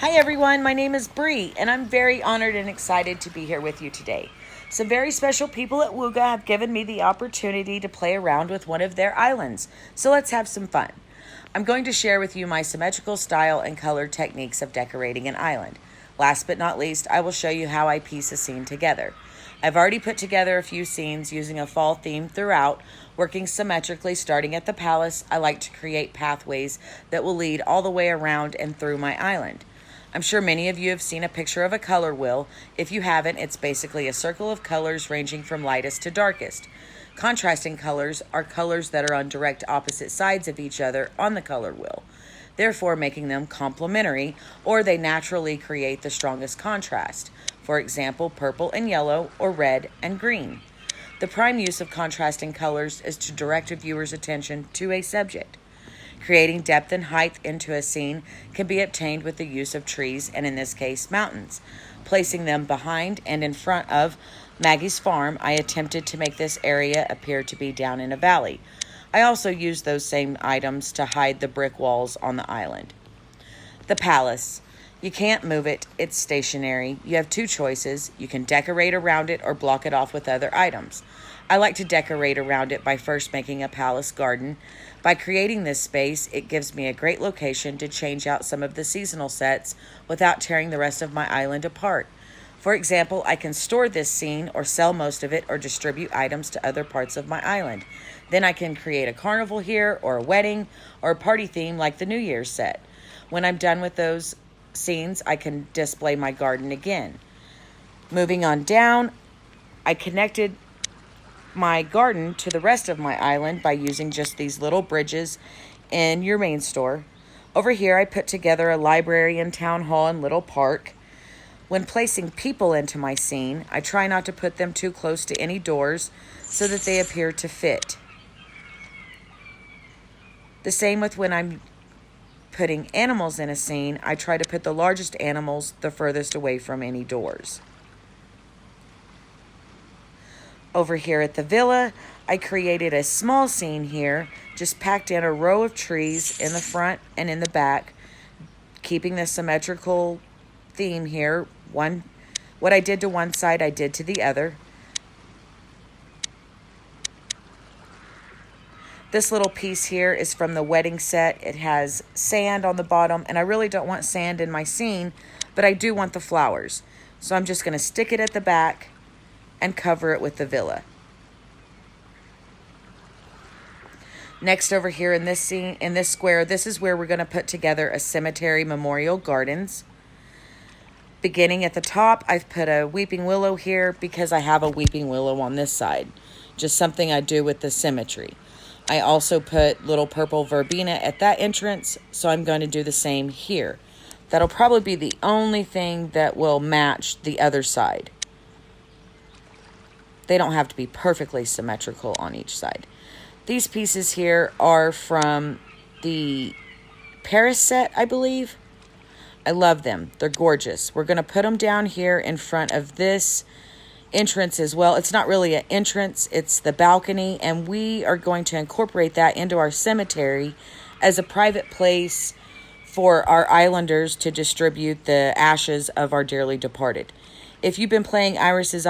Hi everyone, my name is Bree, and I'm very honored and excited to be here with you today. Some very special people at Wooga have given me the opportunity to play around with one of their islands, so let's have some fun. I'm going to share with you my symmetrical style and color techniques of decorating an island. Last but not least, I will show you how I piece a scene together. I've already put together a few scenes using a fall theme throughout, working symmetrically starting at the palace. I like to create pathways that will lead all the way around and through my island. I'm sure many of you have seen a picture of a color wheel. If you haven't, it's basically a circle of colors ranging from lightest to darkest. Contrasting colors are colors that are on direct opposite sides of each other on the color wheel, therefore making them complementary, or they naturally create the strongest contrast. For example, purple and yellow, or red and green. The prime use of contrasting colors is to direct a viewer's attention to a subject. Creating depth and height into a scene can be obtained with the use of trees, and in this case, mountains. Placing them behind and in front of Maggie's farm, I attempted to make this area appear to be down in a valley. I also used those same items to hide the brick walls on the island. The palace. You can't move it, it's stationary. You have two choices. You can decorate around it or block it off with other items. I like to decorate around it by first making a palace garden. By creating this space, it gives me a great location to change out some of the seasonal sets without tearing the rest of my island apart. For example, I can store this scene or sell most of it or distribute items to other parts of my island. Then I can create a carnival here or a wedding or a party theme like the New Year's set. When I'm done with those scenes, I can display my garden again. Moving on down, I connected my garden to the rest of my island by using just these little bridges in your main store. Over here, I put together a library and town hall and little park. When placing people into my scene, I try not to put them too close to any doors so that they appear to fit. The same with when I'm putting animals in a scene, I try to put the largest animals the furthest away from any doors. Over here at the villa, I created a small scene here, just packed in a row of trees in the front and in the back, keeping the symmetrical theme here. What I did to one side, I did to the other. This little piece here is from the wedding set. It has sand on the bottom, and I really don't want sand in my scene, but I do want the flowers. So I'm just going to stick it at the back and cover it with the villa. Next, over here in this scene, in this square, this is where we're going to put together a cemetery memorial gardens. Beginning at the top, I've put a weeping willow here because I have a weeping willow on this side. Just something I do with the symmetry. I also put little purple verbena at that entrance, so I'm going to do the same here. That'll probably be the only thing that will match the other side. They don't have to be perfectly symmetrical on each side. These pieces here are from the Peril set, I believe. I love them. They're gorgeous. We're going to put them down here in front of this entrance as well. It's not really an entrance, it's the balcony, and we are going to incorporate that into our cemetery as a private place for our islanders to distribute the ashes of our dearly departed. If you've been playing Iris's